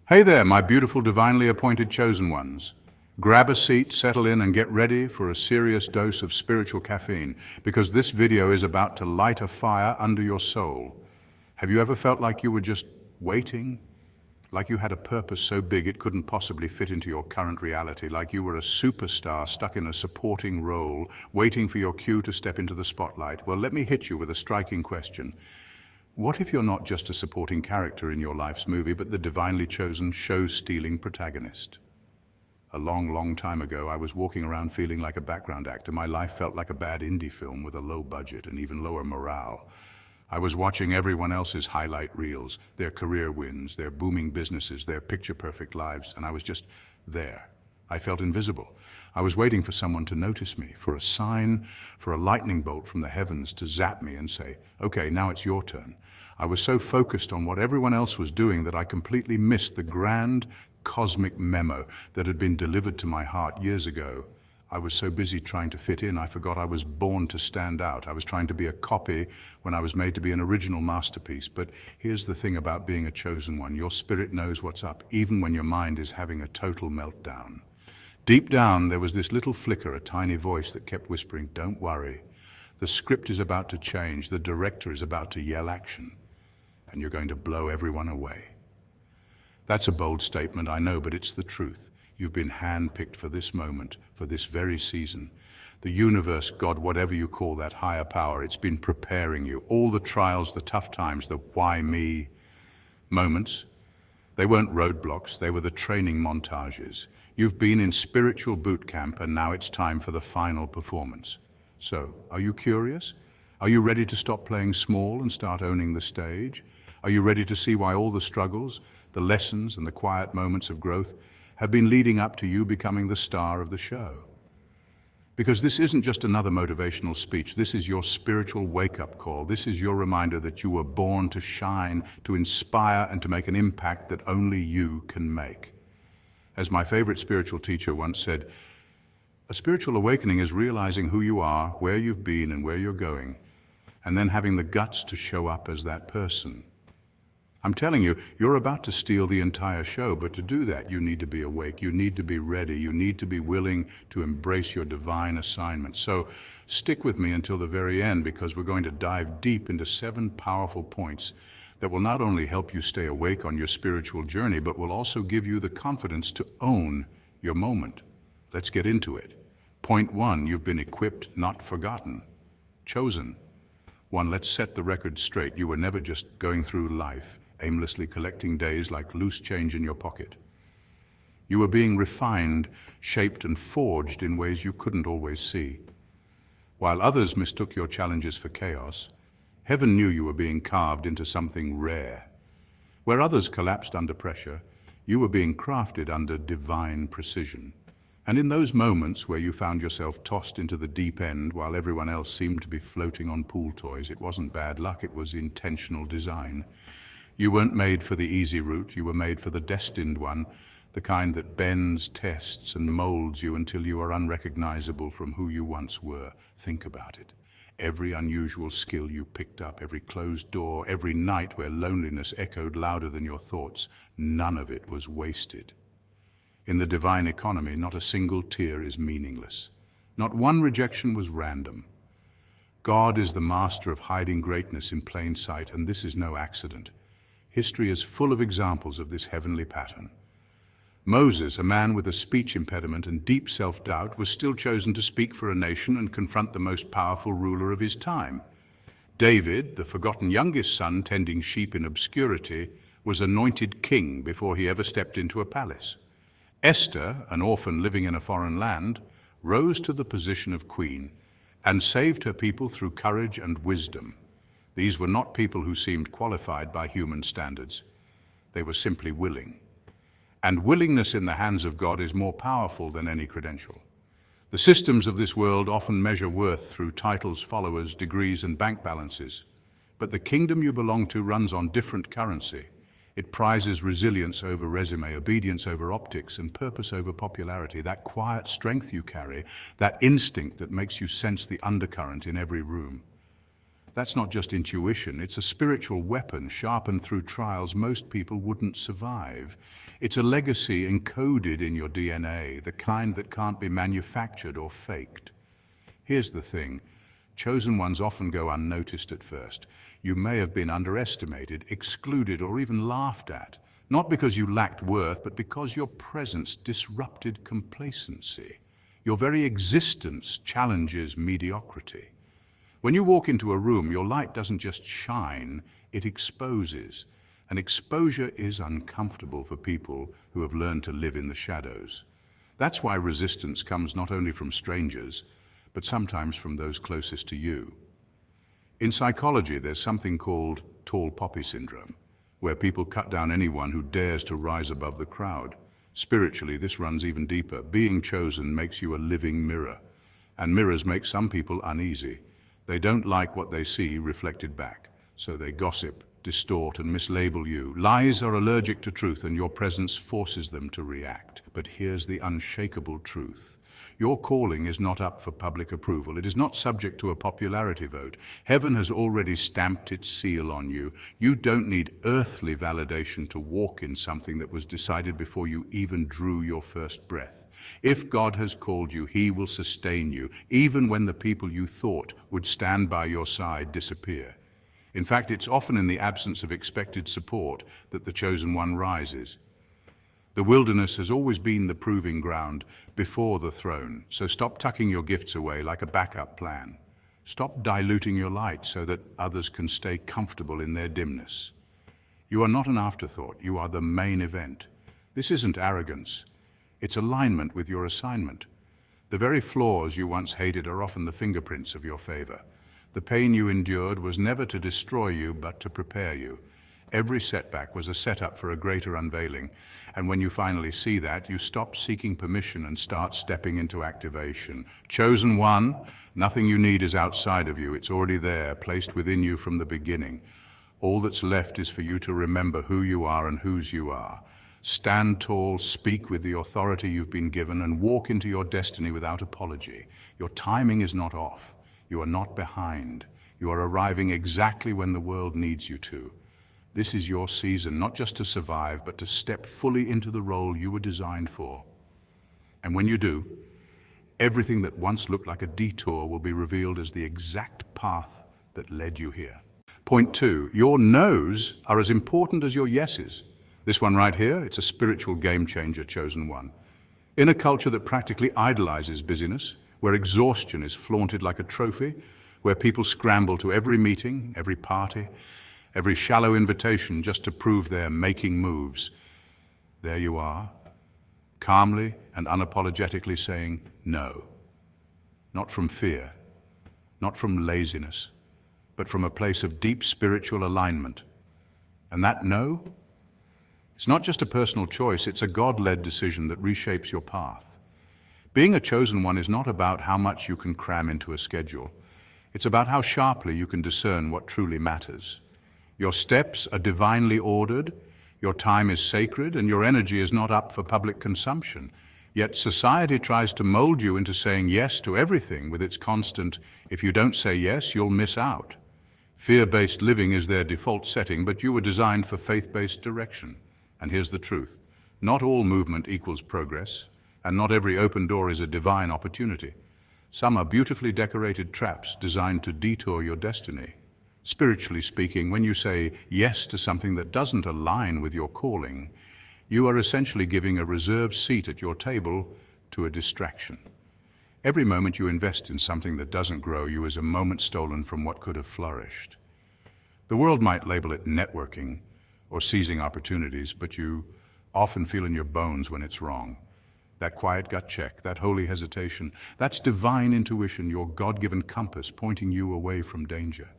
Hey there, my beautiful divinely appointed chosen ones. Grab a seat, settle in, and get ready for a serious dose of spiritual caffeine, because this video is about to light a fire under your soul. Have you ever felt like you were just waiting? Like you had a purpose so big it couldn't possibly fit into your current reality, like you were a superstar stuck in a supporting role, waiting for your cue to step into the spotlight? Well, let me hit you with a striking question. What if you're not just a supporting character in your life's movie, but the divinely chosen show-stealing protagonist? A long, long time ago, I was walking around feeling like a background actor. My life felt like a bad indie film with a low budget and even lower morale. I was watching everyone else's highlight reels, their career wins, their booming businesses, their picture-perfect lives, and I was just there. I felt invisible. I was waiting for someone to notice me, for a sign, for a lightning bolt from the heavens to zap me and say, "Okay, now it's your turn." I was so focused on what everyone else was doing that I completely missed the grand cosmic memo that had been delivered to my heart years ago. I was so busy trying to fit in, I forgot I was born to stand out. I was trying to be a copy when I was made to be an original masterpiece. But here's the thing about being a chosen one. Your spirit knows what's up, even when your mind is having a total meltdown. Deep down, there was this little flicker, a tiny voice that kept whispering, "Don't worry. The script is about to change. The director is about to yell action. And you're going to blow everyone away." That's a bold statement, I know, but it's the truth. You've been handpicked for this moment, for this very season. The universe, God, whatever you call that higher power, it's been preparing you. All the trials, the tough times, the why me moments, they weren't roadblocks, they were the training montages. You've been in spiritual boot camp, and now it's time for the final performance. So, are you curious? Are you ready to stop playing small and start owning the stage? Are you ready to see why all the struggles, the lessons, and the quiet moments of growth have been leading up to you becoming the star of the show? Because this isn't just another motivational speech. This is your spiritual wake-up call. This is your reminder that you were born to shine, to inspire, and to make an impact that only you can make. As my favorite spiritual teacher once said, a spiritual awakening is realizing who you are, where you've been, and where you're going, and then having the guts to show up as that person. I'm telling you, you're about to steal the entire show, but to do that, you need to be awake, you need to be ready, you need to be willing to embrace your divine assignment. So stick with me until the very end, because we're going to dive deep into 7 powerful points that will not only help you stay awake on your spiritual journey, but will also give you the confidence to own your moment. Let's get into it. Point 1, you've been equipped, not forgotten. Chosen. 1, let's set the record straight. You were never just going through life, aimlessly collecting days like loose change in your pocket. You were being refined, shaped, and forged in ways you couldn't always see. While others mistook your challenges for chaos, heaven knew you were being carved into something rare. Where others collapsed under pressure, you were being crafted under divine precision. And in those moments where you found yourself tossed into the deep end while everyone else seemed to be floating on pool toys, it wasn't bad luck, it was intentional design. You weren't made for the easy route, you were made for the destined one, the kind that bends, tests, and molds you until you are unrecognizable from who you once were. Think about it. Every unusual skill you picked up, every closed door, every night where loneliness echoed louder than your thoughts, none of it was wasted. In the divine economy, not a single tear is meaningless. Not one rejection was random. God is the master of hiding greatness in plain sight, and this is no accident. History is full of examples of this heavenly pattern. Moses, a man with a speech impediment and deep self-doubt, was still chosen to speak for a nation and confront the most powerful ruler of his time. David, the forgotten youngest son tending sheep in obscurity, was anointed king before he ever stepped into a palace. Esther, an orphan living in a foreign land, rose to the position of queen and saved her people through courage and wisdom. These were not people who seemed qualified by human standards. They were simply willing. And willingness in the hands of God is more powerful than any credential. The systems of this world often measure worth through titles, followers, degrees, and bank balances. But the kingdom you belong to runs on different currency. It prizes resilience over resume, obedience over optics, and purpose over popularity. That quiet strength you carry, that instinct that makes you sense the undercurrent in every room. That's not just intuition, it's a spiritual weapon sharpened through trials most people wouldn't survive. It's a legacy encoded in your DNA, the kind that can't be manufactured or faked. Here's the thing. Chosen ones often go unnoticed at first. You may have been underestimated, excluded, or even laughed at, not because you lacked worth, but because your presence disrupted complacency. Your very existence challenges mediocrity. When you walk into a room, your light doesn't just shine, it exposes. And exposure is uncomfortable for people who have learned to live in the shadows. That's why resistance comes not only from strangers, but sometimes from those closest to you. In psychology, there's something called tall poppy syndrome, where people cut down anyone who dares to rise above the crowd. Spiritually, this runs even deeper. Being chosen makes you a living mirror, and mirrors make some people uneasy. They don't like what they see reflected back, so they gossip, distort, and mislabel you. Lies are allergic to truth, and your presence forces them to react. But here's the unshakable truth. Your calling is not up for public approval. It is not subject to a popularity vote. Heaven has already stamped its seal on you. You don't need earthly validation to walk in something that was decided before you even drew your first breath. If God has called you, He will sustain you, even when the people you thought would stand by your side disappear. In fact, it's often in the absence of expected support that the chosen one rises. The wilderness has always been the proving ground before the throne, so stop tucking your gifts away like a backup plan. Stop diluting your light so that others can stay comfortable in their dimness. You are not an afterthought, you are the main event. This isn't arrogance, it's alignment with your assignment. The very flaws you once hated are often the fingerprints of your favor. The pain you endured was never to destroy you, but to prepare you. Every setback was a setup for a greater unveiling, and when you finally see that, you stop seeking permission and start stepping into activation. Chosen one, nothing you need is outside of you. It's already there, placed within you from the beginning. All that's left is for you to remember who you are and whose you are. Stand tall, speak with the authority you've been given, and walk into your destiny without apology. Your timing is not off. You are not behind. You are arriving exactly when the world needs you to. This is your season, not just to survive, but to step fully into the role you were designed for. And when you do, everything that once looked like a detour will be revealed as the exact path that led you here. Point 2, your no's are as important as your yeses. This one right here, it's a spiritual game changer, chosen one. In a culture that practically idolizes busyness, where exhaustion is flaunted like a trophy, where people scramble to every meeting, every party, every shallow invitation just to prove they're making moves, there you are, calmly and unapologetically saying no. Not from fear, not from laziness, but from a place of deep spiritual alignment. And that no, it's not just a personal choice, it's a God-led decision that reshapes your path. Being a chosen one is not about how much you can cram into a schedule. It's about how sharply you can discern what truly matters. Your steps are divinely ordered, your time is sacred, and your energy is not up for public consumption. Yet society tries to mold you into saying yes to everything with its constant, if you don't say yes, you'll miss out. Fear-based living is their default setting, but you were designed for faith-based direction. And here's the truth. Not all movement equals progress, and not every open door is a divine opportunity. Some are beautifully decorated traps designed to detour your destiny. Spiritually speaking, when you say yes to something that doesn't align with your calling, you are essentially giving a reserved seat at your table to a distraction. Every moment you invest in something that doesn't grow you is a moment stolen from what could have flourished. The world might label it networking or seizing opportunities, but you often feel in your bones when it's wrong. That quiet gut check, that holy hesitation, that's divine intuition, your God-given compass pointing you away from danger.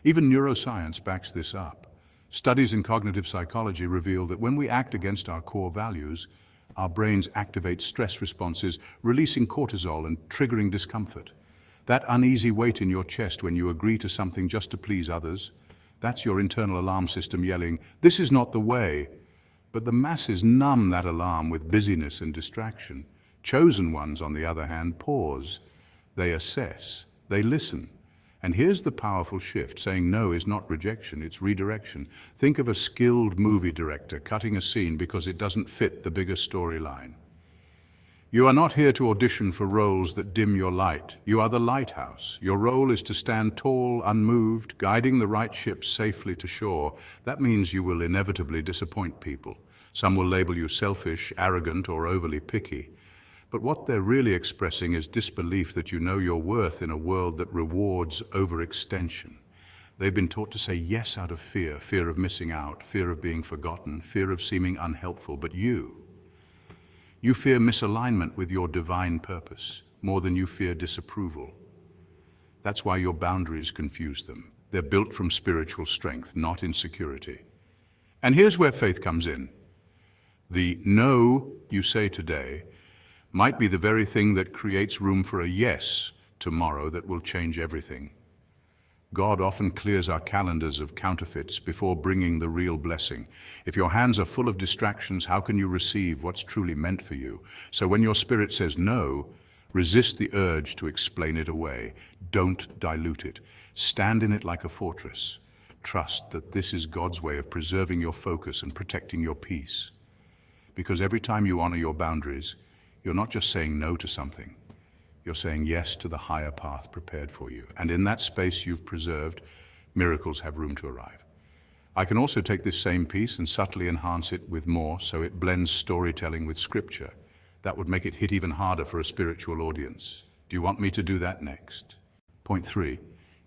Even neuroscience backs this up. Studies in cognitive psychology reveal that when we act against our core values, our brains activate stress responses, releasing cortisol and triggering discomfort. That uneasy weight in your chest when you agree to something just to please others, that's your internal alarm system yelling, "This is not the way." But the masses numb that alarm with busyness and distraction. Chosen ones, on the other hand, pause. They assess, they listen, And here's the powerful shift. Saying no is not rejection, it's redirection. Think of a skilled movie director cutting a scene because it doesn't fit the bigger storyline. You are not here to audition for roles that dim your light. You are the lighthouse. Your role is to stand tall, unmoved, guiding the right ship safely to shore. That means you will inevitably disappoint people. Some will label you selfish, arrogant, or overly picky. But what they're really expressing is disbelief that you know your worth in a world that rewards overextension. They've been taught to say yes out of fear, fear of missing out, fear of being forgotten, fear of seeming unhelpful. But you fear misalignment with your divine purpose more than you fear disapproval. That's why your boundaries confuse them. They're built from spiritual strength, not insecurity. And here's where faith comes in. The no you say today might be the very thing that creates room for a yes tomorrow that will change everything. God often clears our calendars of counterfeits before bringing the real blessing. If your hands are full of distractions, how can you receive what's truly meant for you? So when your spirit says no, resist the urge to explain it away. Don't dilute it. Stand in it like a fortress. Trust that this is God's way of preserving your focus and protecting your peace. Because every time you honor your boundaries, you're not just saying no to something. You're saying yes to the higher path prepared for you. And in that space you've preserved, miracles have room to arrive. I can also take this same piece and subtly enhance it with more, so it blends storytelling with scripture. That would make it hit even harder for a spiritual audience. Do you want me to do that next? Point 3.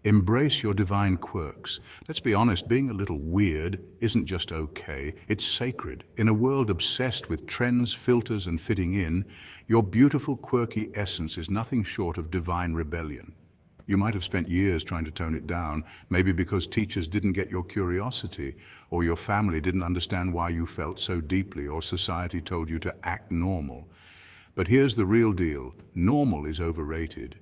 Embrace your divine quirks. Let's be honest, being a little weird isn't just okay, it's sacred. In a world obsessed with trends, filters, and fitting in, your beautiful, quirky essence is nothing short of divine rebellion. You might have spent years trying to tone it down, maybe because teachers didn't get your curiosity, or your family didn't understand why you felt so deeply, or society told you to act normal. But here's the real deal. Normal is overrated,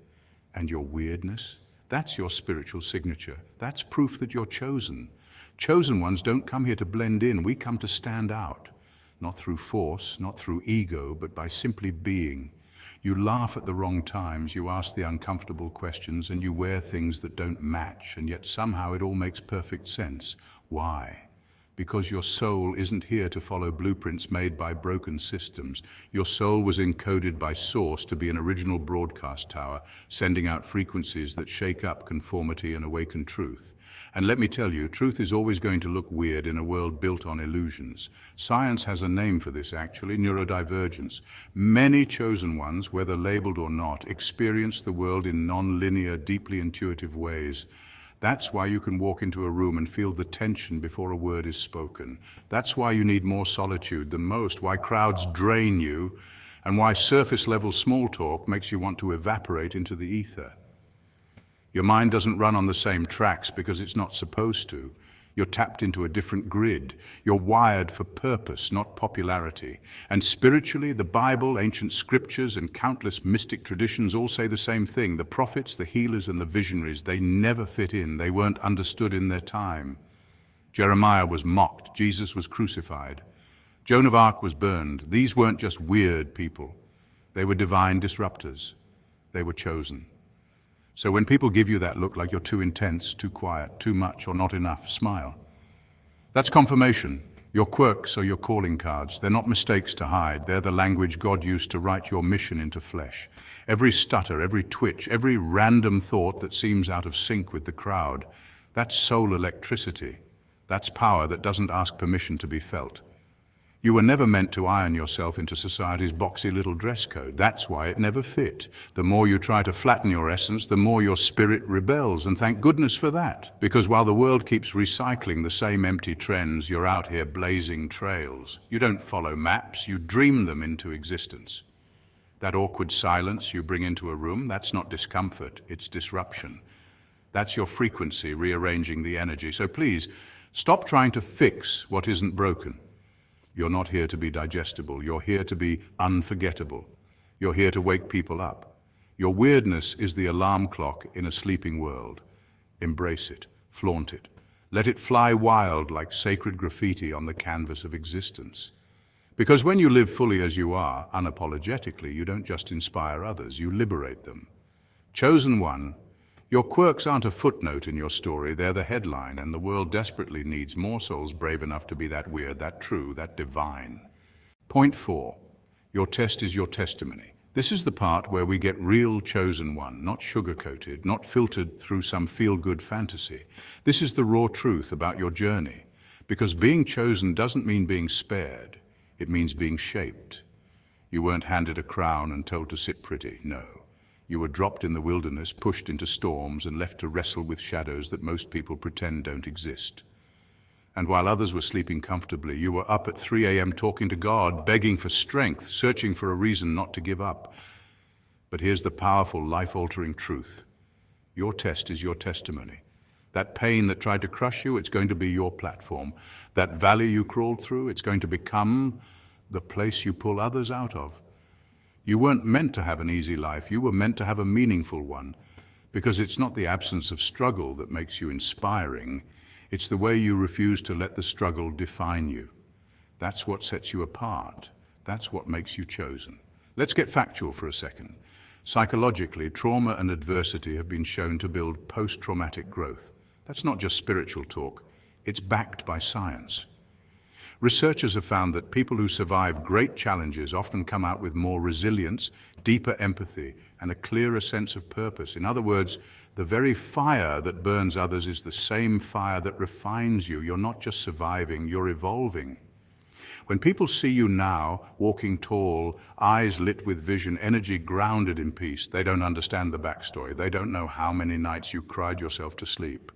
and your weirdness? That's your spiritual signature. That's proof that you're chosen. Chosen ones don't come here to blend in. We come to stand out. Not through force, not through ego, but by simply being. You laugh at the wrong times, you ask the uncomfortable questions, and you wear things that don't match, and yet somehow it all makes perfect sense. Why? Because your soul isn't here to follow blueprints made by broken systems. Your soul was encoded by Source to be an original broadcast tower, sending out frequencies that shake up conformity and awaken truth. And let me tell you, truth is always going to look weird in a world built on illusions. Science has a name for this, actually, neurodivergence. Many chosen ones, whether labeled or not, experience the world in non-linear, deeply intuitive ways. That's why you can walk into a room and feel the tension before a word is spoken. That's why you need more solitude than most, why crowds drain you, and why surface-level small talk makes you want to evaporate into the ether. Your mind doesn't run on the same tracks because it's not supposed to. You're tapped into a different grid. You're wired for purpose, not popularity. And spiritually, the Bible, ancient scriptures, and countless mystic traditions all say the same thing. The prophets, the healers, and the visionaries, they never fit in. They weren't understood in their time. Jeremiah was mocked. Jesus was crucified. Joan of Arc was burned. These weren't just weird people. They were divine disruptors. They were chosen. So when people give you that look like you're too intense, too quiet, too much, or not enough, smile. That's confirmation. Your quirks are your calling cards. They're not mistakes to hide. They're the language God used to write your mission into flesh. Every stutter, every twitch, every random thought that seems out of sync with the crowd, that's soul electricity. That's power that doesn't ask permission to be felt. You were never meant to iron yourself into society's boxy little dress code. That's why it never fit. The more you try to flatten your essence, the more your spirit rebels, and thank goodness for that. Because while the world keeps recycling the same empty trends, you're out here blazing trails. You don't follow maps, you dream them into existence. That awkward silence you bring into a room, that's not discomfort, it's disruption. That's your frequency rearranging the energy. So please, stop trying to fix what isn't broken. You're not here to be digestible. You're here to be unforgettable. You're here to wake people up. Your weirdness is the alarm clock in a sleeping world. Embrace it. Flaunt it. Let it fly wild like sacred graffiti on the canvas of existence. Because when you live fully as you are, unapologetically, you don't just inspire others, you liberate them. Chosen one, Your quirks aren't a footnote in your story, they're the headline, and the world desperately needs more souls brave enough to be that weird, that true, that divine. Point 4. Your test is your testimony. This is the part where we get real chosen one, not sugar-coated, not filtered through some feel-good fantasy. This is the raw truth about your journey. Because being chosen doesn't mean being spared, it means being shaped. You weren't handed a crown and told to sit pretty, no. You were dropped in the wilderness, pushed into storms, and left to wrestle with shadows that most people pretend don't exist. And while others were sleeping comfortably, you were up at 3 a.m. talking to God, begging for strength, searching for a reason not to give up. But here's the powerful, life-altering truth. Your test is your testimony. That pain that tried to crush you, it's going to be your platform. That valley you crawled through, it's going to become the place you pull others out of. You weren't meant to have an easy life, you were meant to have a meaningful one, because it's not the absence of struggle that makes you inspiring, it's the way you refuse to let the struggle define you. That's what sets you apart. That's what makes you chosen. Let's get factual for a second. Psychologically, trauma and adversity have been shown to build post-traumatic growth. That's not just spiritual talk, it's backed by science. Researchers have found that people who survive great challenges often come out with more resilience, deeper empathy, and a clearer sense of purpose. In other words, the very fire that burns others is the same fire that refines you. You're not just surviving, you're evolving. When people see you now, walking tall, eyes lit with vision, energy grounded in peace, they don't understand the backstory. They don't know how many nights you cried yourself to sleep.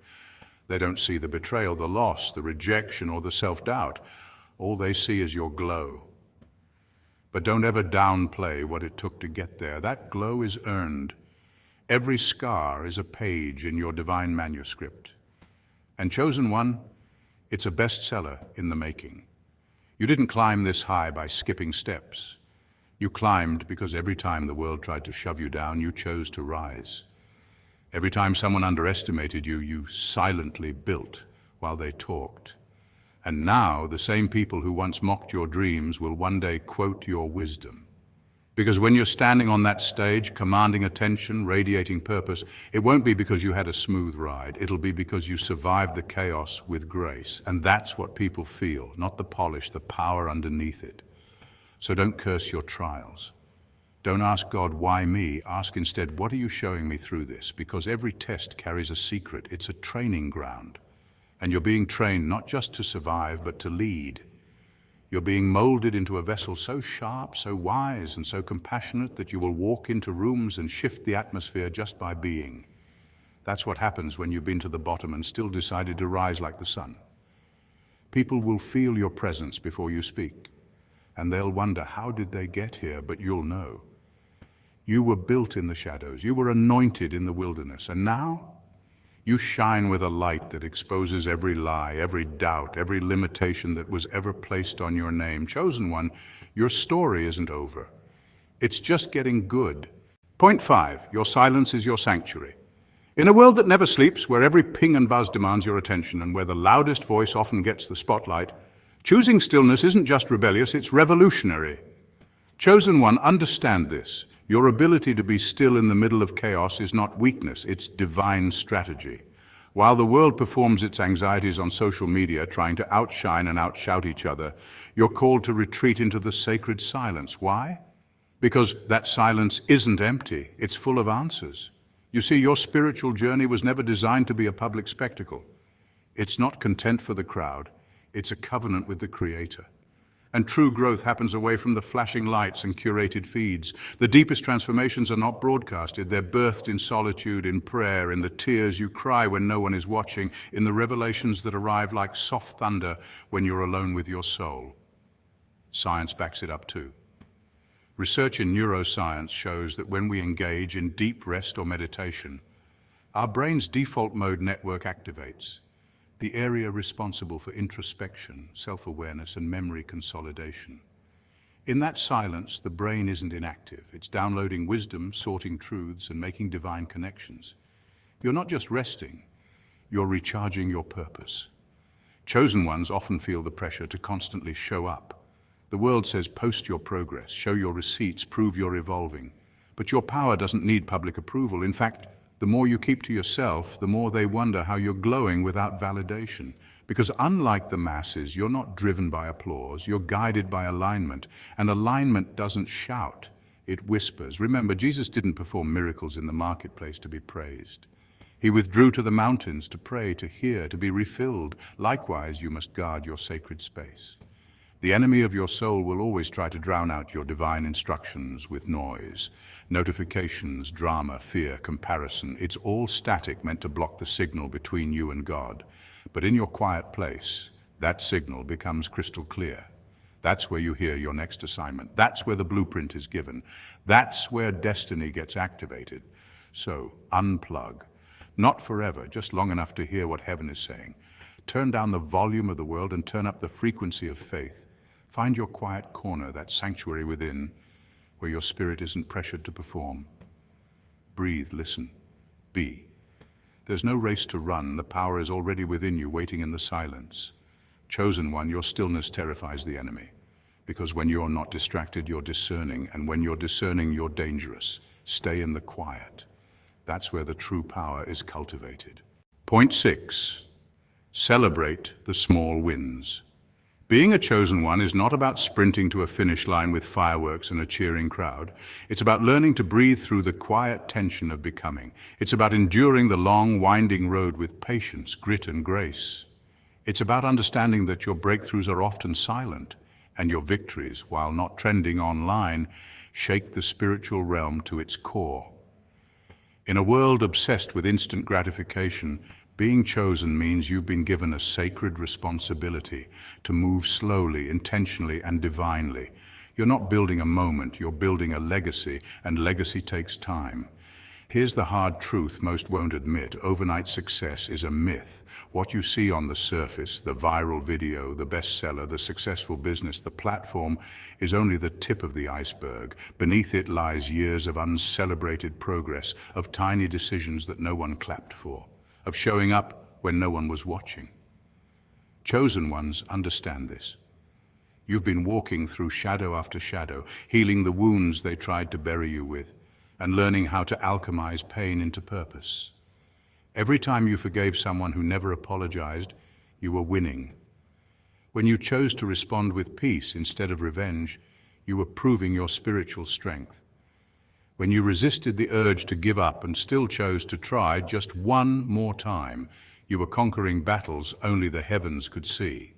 They don't see the betrayal, the loss, the rejection, or the self-doubt. All they see is your glow. But don't ever downplay what it took to get there. That glow is earned. Every scar is a page in your divine manuscript. And chosen one, it's a bestseller in the making. You didn't climb this high by skipping steps. You climbed because every time the world tried to shove you down, you chose to rise. Every time someone underestimated you, you silently built while they talked. And now, the same people who once mocked your dreams will one day quote your wisdom. Because when you're standing on that stage, commanding attention, radiating purpose, it won't be because you had a smooth ride. It'll be because you survived the chaos with grace. And that's what people feel, not the polish, the power underneath it. So don't curse your trials. Don't ask God, why me? Ask instead, what are you showing me through this? Because every test carries a secret. It's a training ground. And you're being trained not just to survive, but to lead. You're being molded into a vessel so sharp, so wise, and so compassionate that you will walk into rooms and shift the atmosphere just by being. That's what happens when you've been to the bottom and still decided to rise like the sun. People will feel your presence before you speak, and they'll wonder, how did they get here? But you'll know. You were built in the shadows. You were anointed in the wilderness. And now, you shine with a light that exposes every lie, every doubt, every limitation that was ever placed on your name. Chosen one, your story isn't over. It's just getting good. Point 5, your silence is your sanctuary. In a world that never sleeps, where every ping and buzz demands your attention, and where the loudest voice often gets the spotlight, choosing stillness isn't just rebellious, it's revolutionary. Chosen one, understand this. Your ability to be still in the middle of chaos is not weakness, it's divine strategy. While the world performs its anxieties on social media, trying to outshine and outshout each other, you're called to retreat into the sacred silence. Why? Because that silence isn't empty, it's full of answers. You see, your spiritual journey was never designed to be a public spectacle. It's not content for the crowd, it's a covenant with the Creator. And true growth happens away from the flashing lights and curated feeds. The deepest transformations are not broadcasted. They're birthed in solitude, in prayer, in the tears you cry when no one is watching, in the revelations that arrive like soft thunder when you're alone with your soul. Science backs it up too. Research in neuroscience shows that when we engage in deep rest or meditation, our brain's default mode network activates, the area responsible for introspection, self-awareness, and memory consolidation. In that silence, the brain isn't inactive. It's downloading wisdom, sorting truths, and making divine connections. You're not just resting, you're recharging your purpose. Chosen ones often feel the pressure to constantly show up. The world says post your progress, show your receipts, prove you're evolving. But your power doesn't need public approval. In fact, The more you keep to yourself, the more they wonder how you're glowing without validation. Because unlike the masses, you're not driven by applause, you're guided by alignment. And alignment doesn't shout, it whispers. Remember, Jesus didn't perform miracles in the marketplace to be praised. He withdrew to the mountains to pray, to hear, to be refilled. Likewise, you must guard your sacred space. The enemy of your soul will always try to drown out your divine instructions with noise, notifications, drama, fear, comparison. It's all static, meant to block the signal between you and God. But in your quiet place, that signal becomes crystal clear. That's where you hear your next assignment. That's where the blueprint is given. That's where destiny gets activated. So, unplug. Not forever, just long enough to hear what heaven is saying. Turn down the volume of the world and turn up the frequency of faith. Find your quiet corner, that sanctuary within, where your spirit isn't pressured to perform. Breathe, listen, be. There's no race to run. The power is already within you, waiting in the silence. Chosen one, your stillness terrifies the enemy. Because when you're not distracted, you're discerning. And when you're discerning, you're dangerous. Stay in the quiet. That's where the true power is cultivated. Point 6. Celebrate the small wins. Being a chosen one is not about sprinting to a finish line with fireworks and a cheering crowd. It's about learning to breathe through the quiet tension of becoming. It's about enduring the long, winding road with patience, grit, and grace. It's about understanding that your breakthroughs are often silent, and your victories, while not trending online, shake the spiritual realm to its core. In a world obsessed with instant gratification, being chosen means you've been given a sacred responsibility to move slowly, intentionally, and divinely. You're not building a moment, you're building a legacy, and legacy takes time. Here's the hard truth most won't admit. Overnight success is a myth. What you see on the surface, the viral video, the bestseller, the successful business, the platform, is only the tip of the iceberg. Beneath it lies years of uncelebrated progress, of tiny decisions that no one clapped for, of showing up when no one was watching. Chosen ones understand this. You've been walking through shadow after shadow, healing the wounds they tried to bury you with, and learning how to alchemize pain into purpose. Every time you forgave someone who never apologized, you were winning. When you chose to respond with peace instead of revenge, you were proving your spiritual strength. When you resisted the urge to give up and still chose to try just one more time, you were conquering battles only the heavens could see.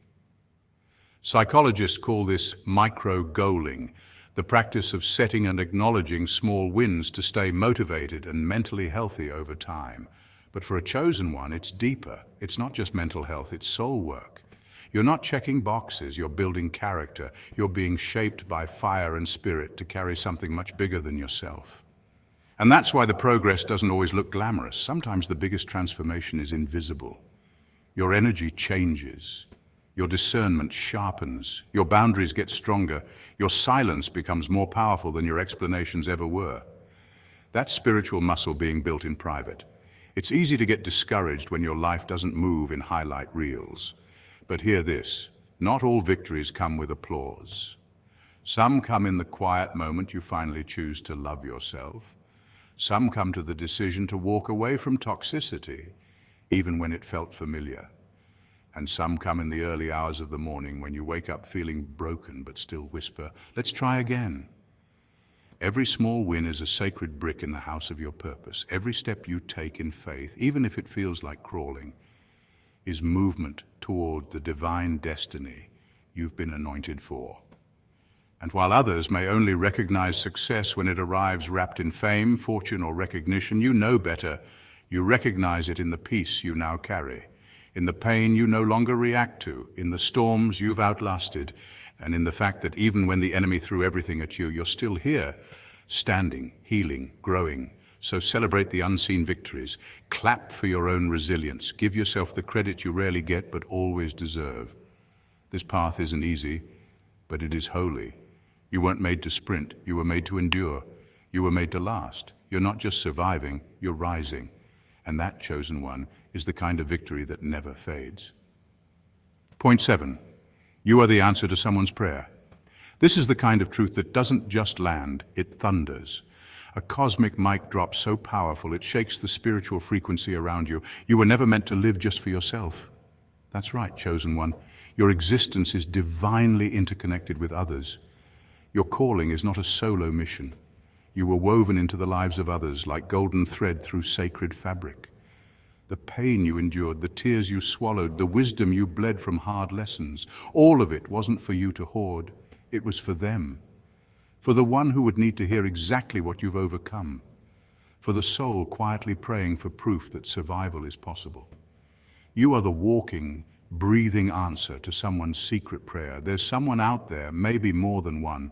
Psychologists call this micro-goaling, the practice of setting and acknowledging small wins to stay motivated and mentally healthy over time. But for a chosen one, it's deeper. It's not just mental health, it's soul work. You're not checking boxes, you're building character. You're being shaped by fire and spirit to carry something much bigger than yourself. And that's why the progress doesn't always look glamorous. Sometimes the biggest transformation is invisible. Your energy changes. Your discernment sharpens. Your boundaries get stronger. Your silence becomes more powerful than your explanations ever were. That's spiritual muscle being built in private. It's easy to get discouraged when your life doesn't move in highlight reels. But hear this, not all victories come with applause. Some come in the quiet moment you finally choose to love yourself. Some come to the decision to walk away from toxicity, even when it felt familiar. And some come in the early hours of the morning when you wake up feeling broken but still whisper, "Let's try again." Every small win is a sacred brick in the house of your purpose. Every step you take in faith, even if it feels like crawling, is movement toward the divine destiny you've been anointed for. And while others may only recognize success when it arrives wrapped in fame, fortune, or recognition, you know better. You recognize it in the peace you now carry, in the pain you no longer react to, in the storms you've outlasted, and in the fact that even when the enemy threw everything at you, you're still here, standing, healing, growing. So celebrate the unseen victories. Clap for your own resilience. Give yourself the credit you rarely get but always deserve. This path isn't easy, but it is holy. You weren't made to sprint. You were made to endure. You were made to last. You're not just surviving, you're rising. And that, chosen one, is the kind of victory that never fades. Point 7. You are the answer to someone's prayer. This is the kind of truth that doesn't just land, it thunders. A cosmic mic drop so powerful it shakes the spiritual frequency around you. You were never meant to live just for yourself. That's right, chosen one. Your existence is divinely interconnected with others. Your calling is not a solo mission. You were woven into the lives of others like golden thread through sacred fabric. The pain you endured, the tears you swallowed, the wisdom you bled from hard lessons, all of it wasn't for you to hoard. It was for them. For the one who would need to hear exactly what you've overcome. For the soul quietly praying for proof that survival is possible. You are the walking, breathing answer to someone's secret prayer. There's someone out there, maybe more than one,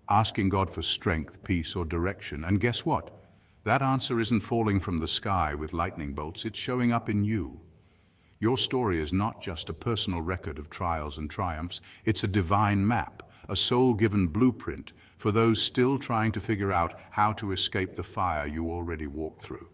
asking God for strength, peace, or direction. And guess what? That answer isn't falling from the sky with lightning bolts, it's showing up in you. Your story is not just a personal record of trials and triumphs, it's a divine map, a soul-given blueprint for those still trying to figure out how to escape the fire you already walked through.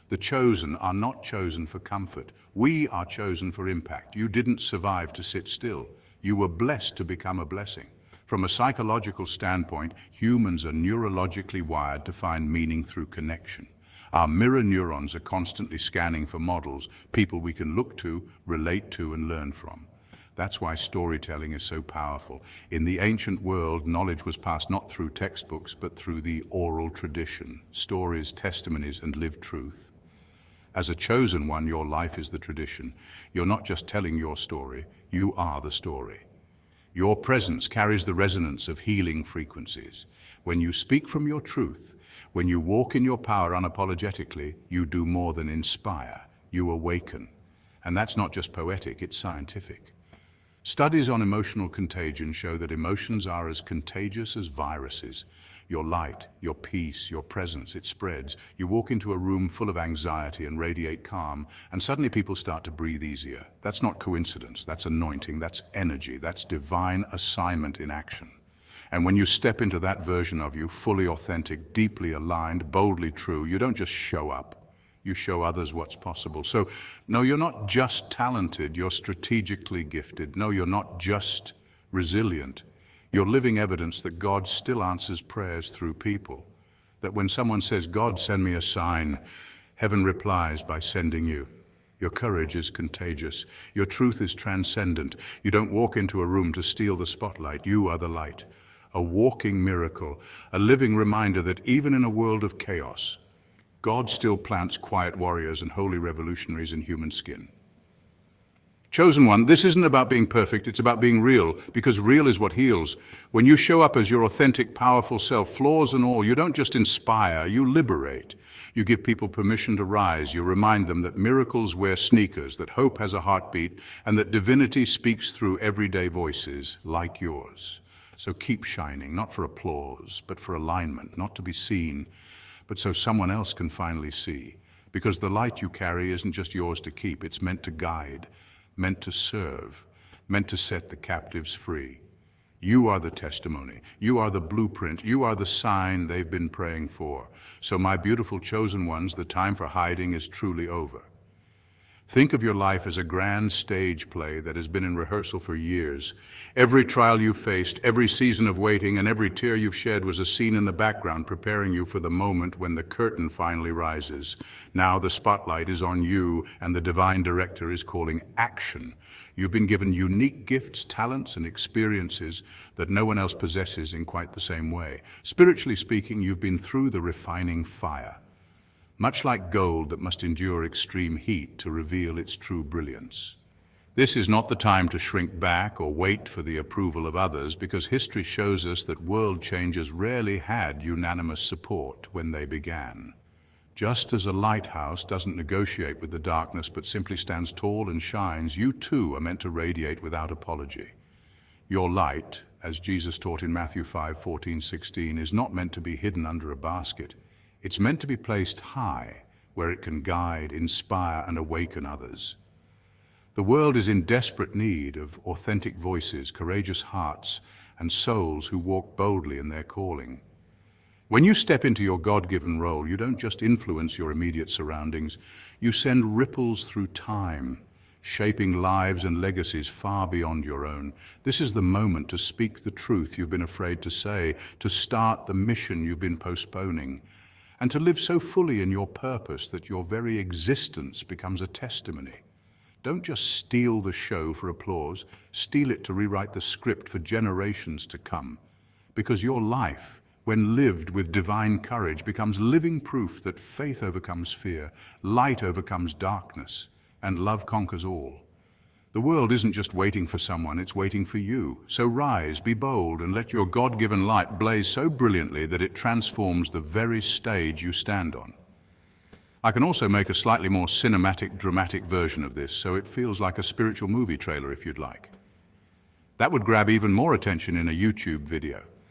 The chosen are not chosen for comfort. We are chosen for impact. You didn't survive to sit still. You were blessed to become a blessing. From a psychological standpoint, humans are neurologically wired to find meaning through connection. Our mirror neurons are constantly scanning for models, people we can look to, relate to, and learn from. That's why storytelling is so powerful. In the ancient world, knowledge was passed not through textbooks, but through the oral tradition, stories, testimonies, and lived truth. As a chosen one, your life is the tradition. You're not just telling your story, you are the story. Your presence carries the resonance of healing frequencies. When you speak from your truth, when you walk in your power unapologetically, you do more than inspire, you awaken. And that's not just poetic, it's scientific. Studies on emotional contagion show that emotions are as contagious as viruses. Your light, your peace, your presence, it spreads. You walk into a room full of anxiety and radiate calm, and suddenly people start to breathe easier. That's not coincidence, that's anointing, that's energy, that's divine assignment in action. And when you step into that version of you, fully authentic, deeply aligned, boldly true, you don't just show up. You show others what's possible. So, no, you're not just talented, you're strategically gifted. No, you're not just resilient. You're living evidence that God still answers prayers through people. That when someone says, God, send me a sign, heaven replies by sending you. Your courage is contagious. Your truth is transcendent. You don't walk into a room to steal the spotlight. You are the light. A walking miracle, a living reminder that even in a world of chaos, God still plants quiet warriors and holy revolutionaries in human skin. Chosen one, this isn't about being perfect, it's about being real, because real is what heals. When you show up as your authentic, powerful self, flaws and all, you don't just inspire, you liberate. You give people permission to rise. You remind them that miracles wear sneakers, that hope has a heartbeat, and that divinity speaks through everyday voices like yours. So keep shining, not for applause, but for alignment, not to be seen, but so someone else can finally see. Because the light you carry isn't just yours to keep, it's meant to guide, meant to serve, meant to set the captives free. You are the testimony, you are the blueprint, you are the sign they've been praying for. So my beautiful chosen ones, the time for hiding is truly over. Think of your life as a grand stage play that has been in rehearsal for years. Every trial you faced, every season of waiting, and every tear you've shed was a scene in the background preparing you for the moment when the curtain finally rises. Now the spotlight is on you, and the divine director is calling action. You've been given unique gifts, talents, and experiences that no one else possesses in quite the same way. Spiritually speaking, you've been through the refining fire. Much like gold that must endure extreme heat to reveal its true brilliance. This is not the time to shrink back or wait for the approval of others, because history shows us that world changers rarely had unanimous support when they began. Just as a lighthouse doesn't negotiate with the darkness but simply stands tall and shines, you too are meant to radiate without apology. Your light, as Jesus taught in Matthew 5:14-16, is not meant to be hidden under a basket. It's meant to be placed high, where it can guide, inspire, and awaken others. The world is in desperate need of authentic voices, courageous hearts, and souls who walk boldly in their calling. When you step into your God-given role, you don't just influence your immediate surroundings, you send ripples through time, shaping lives and legacies far beyond your own. This is the moment to speak the truth you've been afraid to say, to start the mission you've been postponing, and to live so fully in your purpose that your very existence becomes a testimony. Don't just steal the show for applause, steal it to rewrite the script for generations to come. Because your life, when lived with divine courage, becomes living proof that faith overcomes fear, light overcomes darkness, and love conquers all. The world isn't just waiting for someone, it's waiting for you. So rise, be bold, and let your God-given light blaze so brilliantly that it transforms the very stage you stand on. I can also make a slightly more cinematic, dramatic version of this, so it feels like a spiritual movie trailer if you'd like. That would grab even more attention in a YouTube video.